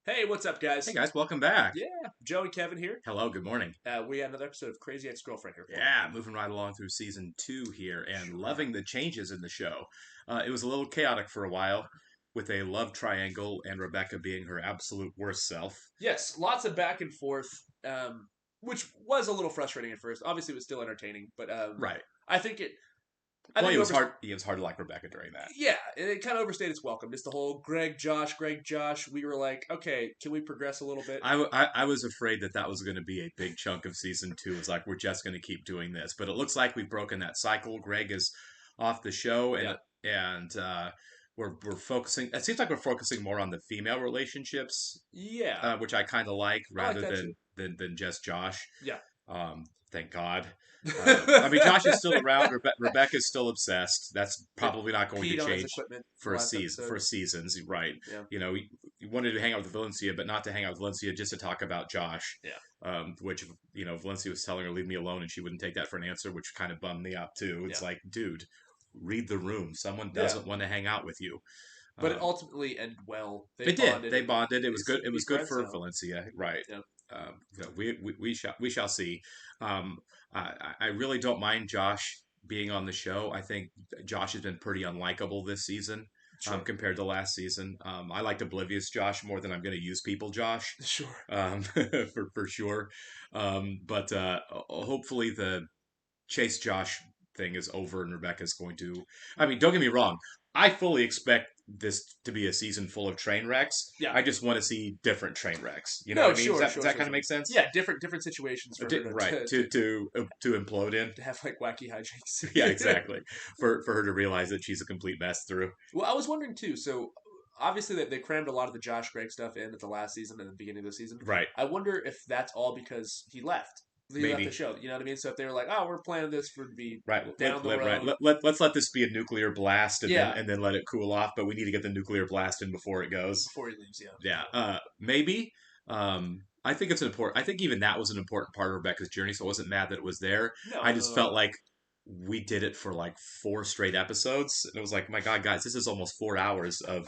Hey, what's up, guys? Hey guys, welcome back. Yeah, Joe and Kevin here. Hello, good morning. We had another episode of Crazy Ex-Girlfriend here for you. Yeah, moving right along through season 2 here and Sure. loving the changes in the show. It was a little chaotic for a while with a love triangle and Rebecca being her absolute worst self. Yes, lots of back and forth, which was a little frustrating at first. Obviously, it was still entertaining, but Right. I think it. I Well, think it it was over. hard. It was hard to like Rebecca during that. Yeah, it kind of overstayed its welcome. Just the whole Greg, Josh, Greg, Josh. We were like, okay, can we progress a little bit? I was afraid that was going to be a big chunk of season 2. It's like we're just going to keep doing this, but it looks like we've broken that cycle. Greg is off the show, Yeah, and we're focusing. It seems like we're focusing more on the female relationships, yeah, which I kind of like I like rather that too. than just Josh. Yeah. Thank God. I mean, Josh is still around. Rebecca's still obsessed. That's It probably not going to peed on his change equipment for a last season. episode. For seasons, right? Yeah, You know, he wanted to hang out with Valencia, but not to hang out with Valencia, just to talk about Josh. yeah, Which Valencia was telling her leave me alone, and she wouldn't take that for an answer, which kind of bummed me out too. It's yeah, like, dude, read the room. Someone yeah. doesn't want to hang out with you. But it Um, ultimately ended well. They it did. bonded, They and bonded. It was he's good. gonna It be was good friends for now. Valencia, right? Yeah, We shall see. Um, I really don't mind Josh being on the show. I think Josh has been pretty unlikable this season sure, compared to last season. I liked Oblivious Josh more than I'm going to use people Josh, sure. for sure. But hopefully the Chase Josh thing is over and Rebecca's going to. I mean, don't get me wrong. I fully expect this to be a season full of train wrecks. Yeah. I just want to see different train wrecks. You know what No, I mean? Does sure, that, does sure, that sure, kind of sure. make sense? Yeah, different situations for her Right. To implode in. to have like wacky hijinks. Yeah, exactly. For her to realize that she's a complete mess through. Well, I was wondering too. So obviously they crammed a lot of the Josh Gregg stuff in at the last season and the beginning of the season. Right. I wonder if that's all because he left. He left the Maybe. show. You know what I mean? So if they were like, "Oh, we're planning this for to be Right. down the Right. road," Let's let this be a nuclear blast yeah, and then let it cool off, but we need to get the nuclear blast in before it goes. before he leaves, yeah, Yeah, maybe. I think it's an important. I think even that was an important part of Rebecca's journey. So I wasn't mad that it was there. no, I no, just no, felt like we did it for like 4 straight episodes, and it was like, my God, guys, this is almost 4 hours I know.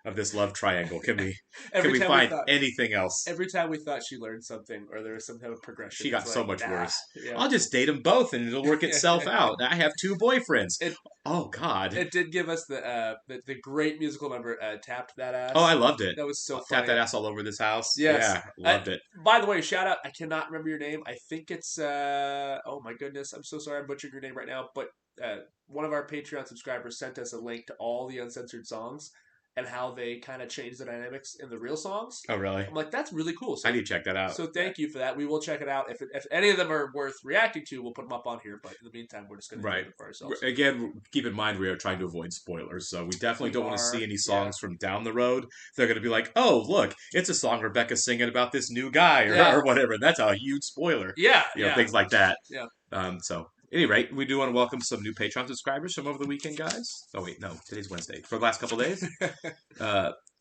of this love triangle. Can Every we time we find thought anything else? every time we thought she learned something or there was some type of progression, She got it's so like, much nah, worse. yeah. I'll just date them both, and it'll work itself out. I have 2 boyfriends. it Oh God. it did give us the great musical number, "Tapped That Oh, I Ass." loved it. That was so Tap funny. that ass all over this house. Yes. Yeah, loved it. By the way, shout out. I cannot remember your name. I think it's. Oh my goodness, I'm so sorry. I'm butchering your name right now. But one of our Patreon subscribers sent us a link to all the uncensored songs and how they kind of change the dynamics in the real songs. Oh, really? I'm like, that's really cool. I So need to check that out. so thank you for that. We will check it out. If any of them are worth reacting to, we'll put them up on here. But in the meantime, we're just going to enjoy Right. them for ourselves. Again, keep in mind we are trying to avoid spoilers, so we definitely We don't want to are, see any yeah, songs from down the road. They're going to be like, "Oh, look, it's a song Rebecca's singing about this new guy yeah, or whatever." And that's a huge spoiler. yeah, yeah, Things like that. yeah. So, at any rate, we do want to welcome some new Patreon subscribers from over the weekend, guys. Oh wait, no, today's Wednesday. For the last couple days.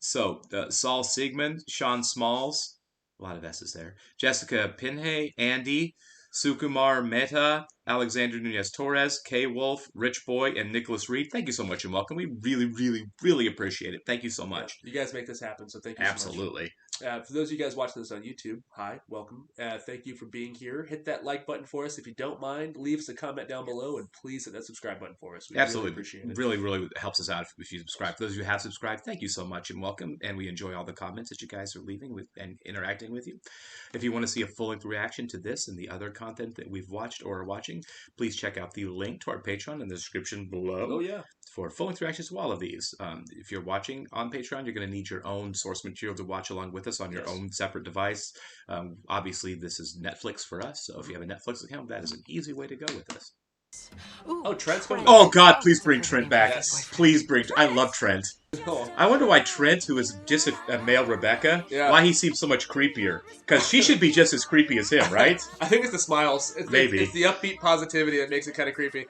Saul Sigmund, Sean Smalls, a lot of S's there. Jessica Pinhay, Andy, Sukumar Mehta, Alexander Nunez Torres, K Wolf, Rich Boy, and Nicholas Reed. Thank you so much and welcome. We really, really, really appreciate it. Thank you so Yeah, much. you guys make this happen, so thank you so much. Absolutely. For those of you guys watching this on YouTube, hi, welcome. Thank you for being here. Hit that like button for us if you don't mind. Leave us a comment down below, and please hit that subscribe button for us. We really Absolutely. appreciate it. Really, really helps us out if you subscribe. For those who have subscribed, thank you so much and welcome. And we enjoy all the comments that you guys are leaving with and interacting with you. If you want to see a full-length reaction to this and the other content that we've watched or are watching, please check out the link to our Patreon in the description below. Oh, yeah. For full-length reactions to all of these. If you're watching on Patreon, you're going to need your own source material to watch along with us on your Yes. own separate device. Obviously, this is Netflix for us, so if you have a Netflix account, that is an easy way to go with this. Oh, Trent's coming Oh back. God, please bring Trent back. Yes. Please bring. I love Trent. Oh, I wonder why Trent, who is just a male Rebecca, yeah. why he seems so much creepier. Because she should be just as creepy as him, right? I think it's the smiles. Maybe. It's the upbeat positivity that makes it kind of creepy.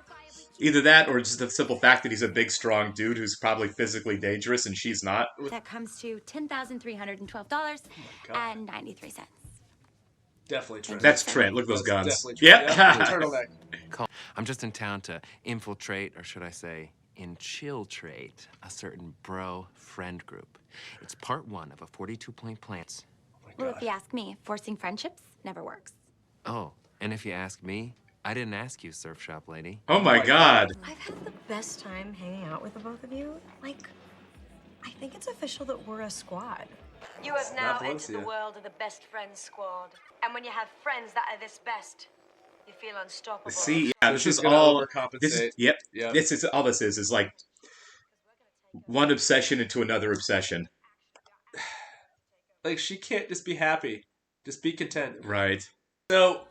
Either that or just the simple fact that he's a big, strong dude who's probably physically dangerous and she's not. That comes to $10,312 God. and 93 cents. Definitely Trent. That's Trent. Look at those That's guns. definitely Trent. Yeah. The turtleneck. I'm just in town to infiltrate, or should I say, infiltrate a certain bro friend group. It's part 1 of a 42-point plan. Well, if you ask me, forcing friendships never works. Oh, and if you ask me, I didn't ask you, surf shop lady. Oh my God. I've had the best time hanging out with the both of you. Like, I think it's official that we're a squad. You have now Not entered the Valencia. world of the best friends squad. And when you have friends that are this best, you feel unstoppable. See, yeah, So this she's is gonna all. overcompensate. This is yep. Yep. This is all. This is like one obsession into another obsession. Like, she can't just be happy. Just be content. Right. So,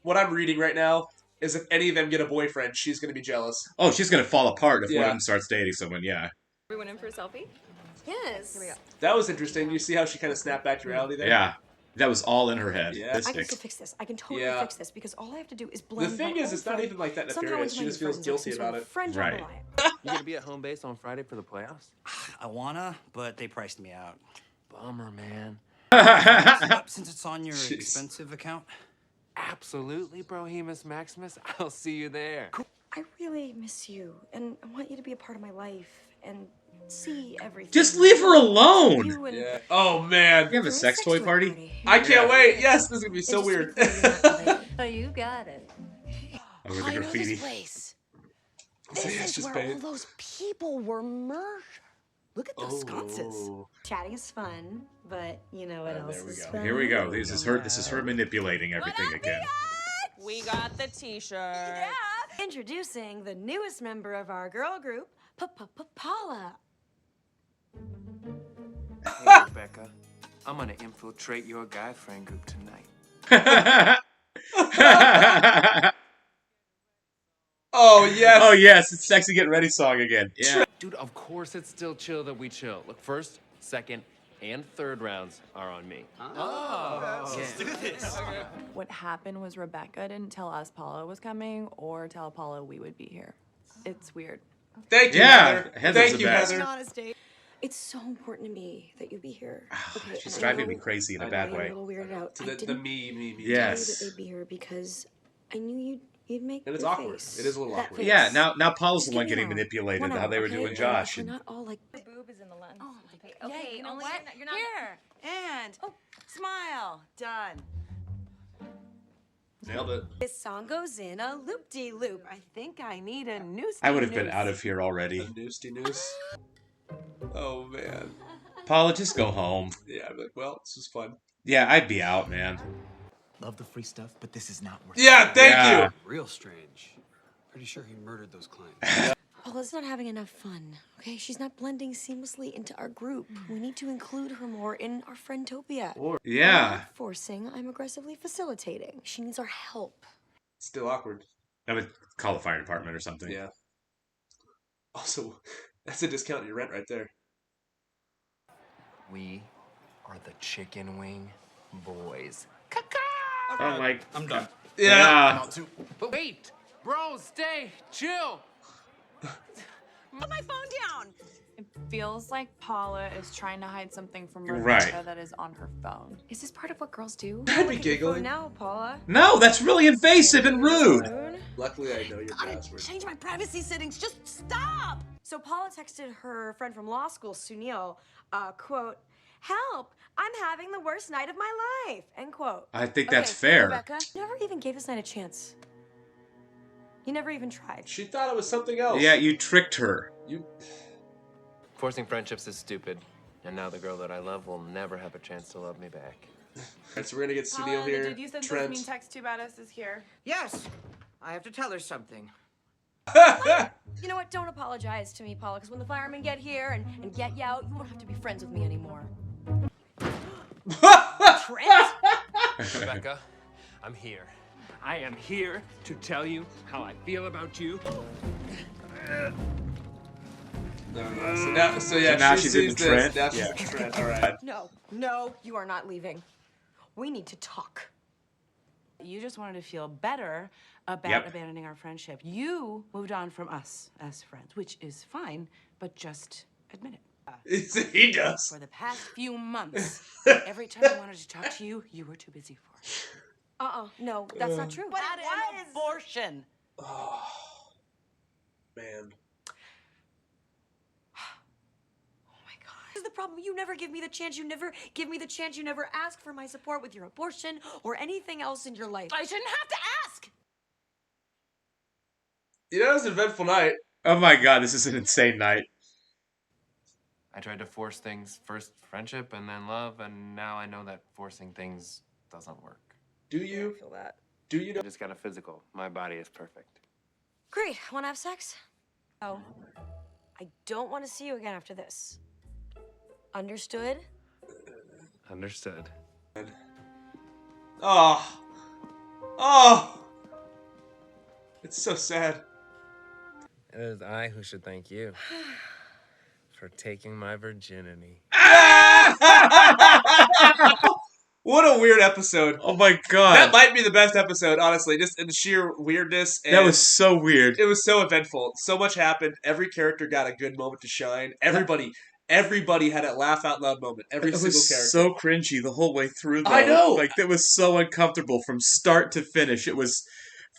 what I'm reading right now is if any of them get a boyfriend, she's going to be jealous. Oh, she's gonna fall apart if one Yeah. of them starts dating someone. Yeah. Everyone in for a selfie? Yes. Here we go. That was interesting. You see how she kind of snapped back to reality there? Yeah. That was all in her head. Yeah. I This can sticks. still fix this. I can totally Yeah. fix this because all I have to do is The blend thing my is, old it's not friend even like that somehow nefarious. into She my just new feels friends, like guilty some sort about of it. friend Right. jambalaya. You gonna be at home base on Friday for the playoffs? I wanna, but they priced me out. Bummer, man. Since it's on your Jeez. expensive account. Absolutely, Brohemus Maximus. I'll see you there. I really miss you, and I want you to be a part of my life and see everything. Just leave her alone. You and Yeah. Oh, man. You have a Throw sex toy party? I can't Yeah. wait. Yes, this is going to be so And just weird. be clear, you're not related. Oh, you got it. Oh, with the graffiti. place. So, yeah, it's just paid. those people were murdered. Look at those sconces. Oh. Chatting is fun, but you know what else there we is go. fun? Here we go. This is her. This is her manipulating everything again. We got the t-shirt. Introducing the newest member of our girl group, Paula. Hey, Rebecca. I'm gonna infiltrate your guy friend group tonight. Oh, yes. Oh yes, it's sexy get ready song again. Yeah. Dude, of course it's still chill that we chill. Look, first, second, and third rounds are on me. What happened was Rebecca didn't tell us Paula was coming or tell Paula we would be here. It's weird. Thank you, Yeah, Heather. Heather's Thank the you, best. Heather. It's so important to me that you be here. Okay, She's I driving me know crazy in a I bad I'm a way. little weirded out. To I the didn't me. Yeah. tell you Yes. that they'd be here because I knew you'd make And it's your awkward. face. It is a little That awkward. face. Yeah. Now Paula's Just the one give me getting an hour. manipulated. 1 how hour, they were okay? doing And Josh. we're And not all like. Boob is in the lens. Oh, Okay, you know what? what? You're not here. And smile. Done. Nailed it. This song goes in a loop-de-loop. I think I need a new. I would have been out of here already. The noose. Oh, man. Paula, just go home. Yeah, I'm like, well, this is fun. Yeah, I'd be out, man. Love the free stuff, but this is not worth Yeah, thank Yeah. you. Real strange. Pretty sure he murdered those clients. Paula's not having enough fun, okay? She's not blending seamlessly into our group. We need to include her more in our friendtopia. I'm Yeah. not forcing, I'm aggressively facilitating. She needs our help. Still awkward. I would call the fire department or something. Yeah. Also, that's a discount on your rent right there. We are the chicken wing boys. Oh my. I'm done. Yeah. But wait! Bro, stay! Chill! Put my phone down. It feels like Paula is trying to hide something from Right. Rebecca that is on her phone. Is this part of what girls do? I'd be Look at your phone giggling. now, Paula. No, that's really invasive and rude. Phone. Luckily, I know your password. Change my privacy settings. Just stop. So Paula texted her friend from law school, Sunil, quote, "Help! I'm having the worst night of my life," end quote. I think that's Okay, fair. Rebecca, you never even gave this night a chance. You never even tried. She thought it was something else. Yeah, you tricked her. You. Forcing friendships is stupid. And now the girl that I love will never have a chance to love me back. Alright, so we're gonna get Sunil Paula, here. the dude you sent those Trent. mean text to about us is here. Yes, I have to tell her something. You know what? Don't apologize to me, Paula, because when the firemen get here and get you out, you won't have to be friends with me anymore. Trent? Rebecca, I'm here. I am here to tell you how I feel about you. So now she's she in sees the Trent? this. Now she's Yeah. in the Trent. All right. No, you are not leaving. We need to talk. You just wanted to feel better about Yep. abandoning our friendship. You moved on from us as friends, which is fine, but just admit it. He does. For the past few months, every time I wanted to talk to you, you were too busy for it. No, that's not true. But it was abortion. Man. problem. You never give me the chance. You never give me the chance. You never ask for my support with your abortion or anything else in your life. I shouldn't have to ask. You know, it was an eventful night. Oh my god, this is an insane night. I tried to force things, first friendship and then love, and now I know that forcing things doesn't work. Do you? I feel that. Do you know? I just got a physical. My body is perfect. Great. Want to have sex? Oh, I don't want to see you again after this. Understood? Understood. Oh. Oh. It's so sad. It is I who should thank you for taking my virginity. What a weird episode. Oh my god. That might be the best episode, honestly, just in the sheer weirdness. And that was so weird. it was so eventful. So much happened. Every character got a good moment to shine. Everybody had a laugh out loud moment. Every It single was character. so cringy the whole way through, though. I know! Like, it was so uncomfortable from start to finish. It was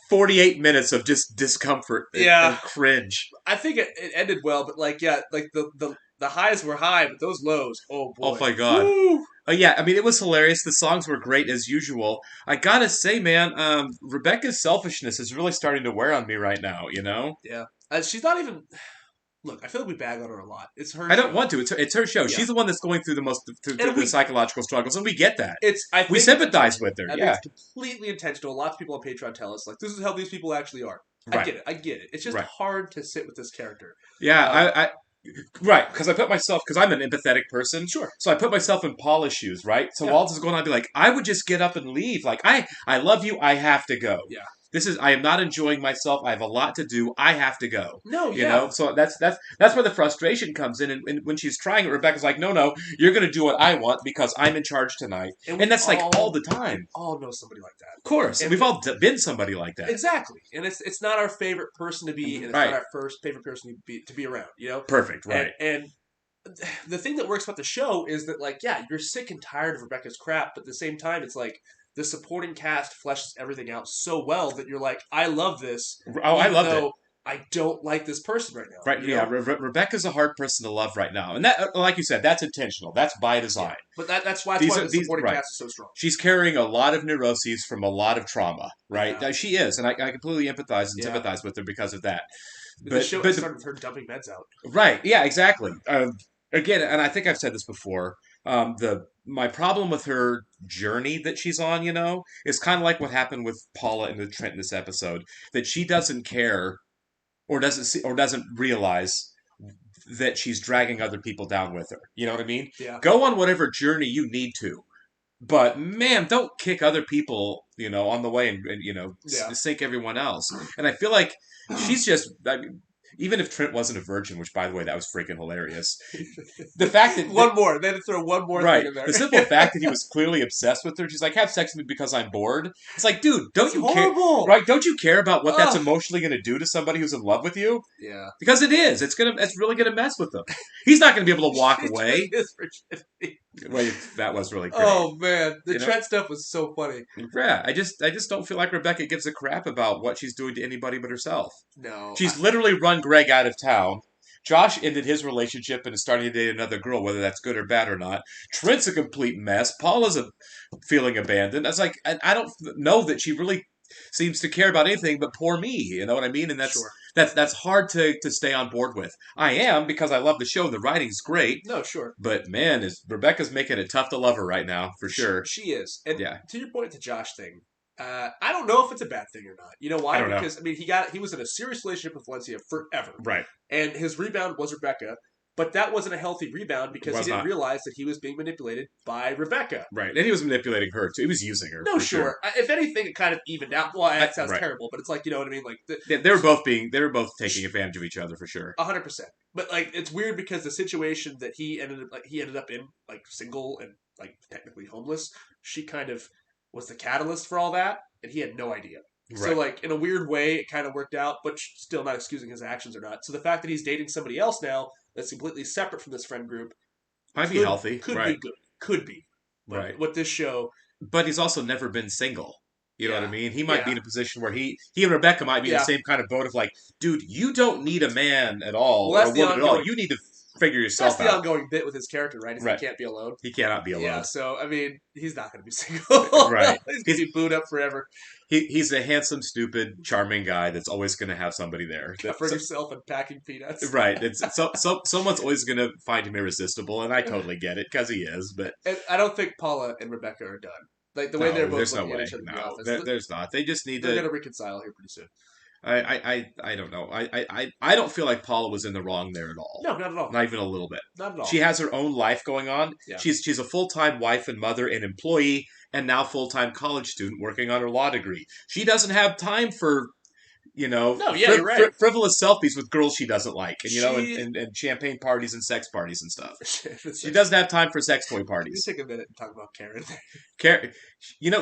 48 minutes of just discomfort and cringe. I think it ended well, but the highs were high, but those lows, oh boy. Oh my god. Woo! Yeah, I mean, it was hilarious. The songs were great as usual. I gotta say, man, Rebecca's selfishness is really starting to wear on me right now, you know? Yeah. She's not even... Look, I feel like we bag on her a lot. It's her I don't show. want to. It's her show. Yeah. She's the one that's going through the most through And the psychological struggles, and we get that. We think sympathize with her. I think Yeah. it's completely intentional. Lots of people on Patreon tell us, like, this is how these people actually are. Right. I get it. It's just Right. hard to sit with this character. Yeah, right, because I'm an empathetic person. Sure. So I put myself in Paula's shoes, right? So Yeah. while this is going on, I'd be like, I would just get up and leave. Like, I love you. I have to go. Yeah. I am not enjoying myself. I have a lot to do. I have to go. No, You know? So that's where the frustration comes in. And when she's trying it, Rebecca's like, no, you're going to do what I want because I'm in charge tonight. And that's like all the time. All know somebody like that. Of course. And we've all been somebody like that. Exactly. And it's not our favorite person to be, and it's Right. not our first favorite person to be around, you know? Perfect, right. And the thing that works about the show is that, like, yeah, you're sick and tired of Rebecca's crap, but at the same time, it's like the supporting cast fleshes everything out so well that you're like, I love this. Oh, I loved it. I don't like this person right now. Right, you yeah. know? Rebecca's a hard person to love right now. And that, like you said, that's intentional. That's by design. But that's why the supporting cast is so strong. She's carrying a lot of neuroses from a lot of trauma, right? Yeah. She is, and I completely empathize and sympathize with her because of that. The show started with her dumping meds out. Right, yeah, exactly. Again, and I think I've said this before, my problem with her journey that she's on, you know, is kind of like what happened with Paula and with Trent in this episode, that she doesn't care or doesn't see or doesn't realize that she's dragging other people down with her. You know what I mean? Yeah. Go on whatever journey you need to. But man, don't kick other people, you know, on the way and you know, sink everyone else. And I feel like she's just, I mean, even if Trent wasn't a virgin, which by the way, that was freaking hilarious. The fact that they had to throw one more right, thing in there. the simple fact that he was clearly obsessed with her. She's like, have sex with me because I'm bored. It's like, dude, don't you care? Right? Don't you care about what that's emotionally going to do to somebody who's in love with you? Yeah, because it is. It's really gonna mess with them. He's not going to be able to walk away. Wait, that was really great. Oh man, the Trent stuff was so funny. Yeah, I just don't feel like Rebecca gives a crap about what she's doing to anybody but herself. No, she's literally run Greg out of town. Josh ended his relationship and is starting to date another girl, whether that's good or bad or not. Trent's a complete mess. Paula's feeling abandoned. I was like, I don't know that she really seems to care about anything but poor me. You know what I mean? And that's hard to stay on board with. I am, because I love the show. The writing's great. No, sure. But man, Rebecca's making it tough to love her right now, for sure. She is. And to your point, the Josh thing, I don't know if it's a bad thing or not. You know why? Because I mean, he was in a serious relationship with Valencia forever. Right. And his rebound was Rebecca. But that wasn't a healthy rebound because he didn't realize that he was being manipulated by Rebecca. Right. And he was manipulating her, too. He was using her. No, sure. If anything, it kind of evened out. Well, that sounds terrible, but it's like, you know what I mean? Like they were both taking advantage of each other, for sure. 100%. But like, it's weird because the situation that he ended up in, like single and like technically homeless, she kind of was the catalyst for all that, and he had no idea. Right. So, like, in a weird way, it kind of worked out, but still not excusing his actions or not. So the fact that he's dating somebody else now that's completely separate from this friend group might be healthy. Could be good. Could be. But right. With this show. But he's also never been single. You know what I mean? He might be in a position where he and Rebecca might be in the same kind of boat of like, dude, you don't need a man at all or a woman at all. You need to figure That's yourself the out. ongoing bit with his character, right? Is Right. he can't be alone. He cannot be alone. Yeah, so, I mean, he's not going to be single. Right. He's going to be booed up forever. He's a handsome, stupid, charming guy that's always going to have somebody there. For yourself and packing peanuts. Right. It's someone's always going to find him irresistible, and I totally get it because he is. But And I don't think Paula and Rebecca are done. Like, the way they're both there's no looking at way. each other in the No, office. there's not. They just need They're to. going to reconcile here pretty soon. I don't know. I don't feel like Paula was in the wrong there at all. No, not at all. Not even a little bit. Not at all. She has her own life going on. Yeah. She's a full-time wife and mother and employee, and now full-time college student working on her law degree. She doesn't have time for, No, yeah, you're right. frivolous selfies with girls she doesn't like, and She- and champagne parties and sex parties and stuff. She She doesn't have time for sex toy You parties. take a minute and talk about Karen.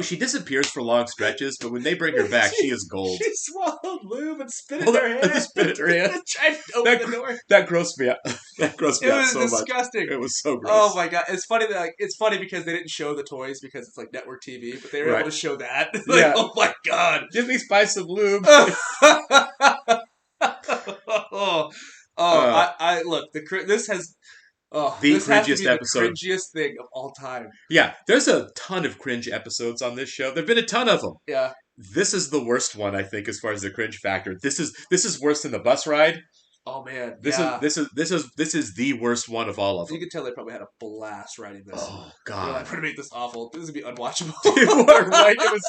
She disappears for long stretches, but when they bring her back, she is gold. She swallowed lube and spit it Well, in her hand. spit it in her hand. Tried to open That the door. That grossed me out. That grossed me It out was so much. disgusting. It was so gross. Oh my god! It's funny that it's funny because they didn't show the toys because it's like network TV, but they were Right. able to show that. Yeah. Oh my god! Give me spice of lube. I look. This has this has to cringiest be the episode. cringiest thing of all time. Yeah, there's a ton of cringe episodes on this show. There've been a ton of them. Yeah. This is the worst one, I think, as far as the cringe factor. This is worse than the bus ride. Oh man. This yeah. is the worst one of all of You them. can tell they probably had a blast writing this. Oh They're like, God. we're gonna make this awful. This is gonna be unwatchable. Right? It was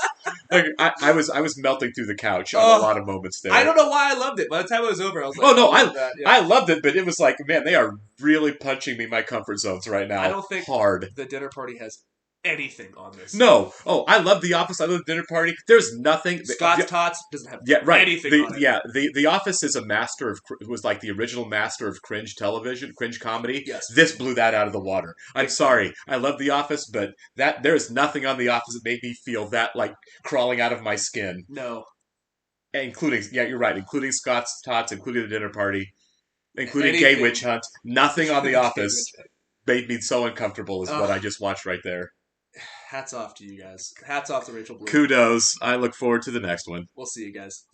like I was melting through the couch on Oh, a lot of moments there. I don't know why I loved it. By the time it was over, I was like, Oh no, love that. Yeah. I loved it, but it was like, man, they are really punching me in my comfort zones right now. I don't think hard. the dinner party has anything on this. No. Oh, I love The Office. I love the dinner party. There's nothing. Scott's Tots doesn't have anything on it. Yeah, the Office is a master of was like the original master of cringe television, cringe comedy. Yes. This blew that out of the water. I'm sorry. I love The Office, but there is nothing on The Office that made me feel that like crawling out of my skin. No. Including, yeah, you're right. Including Scott's Tots, including the dinner party, including Gay Anything. Witch Hunt. Nothing on The Gay Office Witch Hunt. made me so uncomfortable as what Ugh. I just watched right there. Hats off to you guys. Hats off to Rachel Bloom. Kudos. I look forward to the next one. We'll see you guys.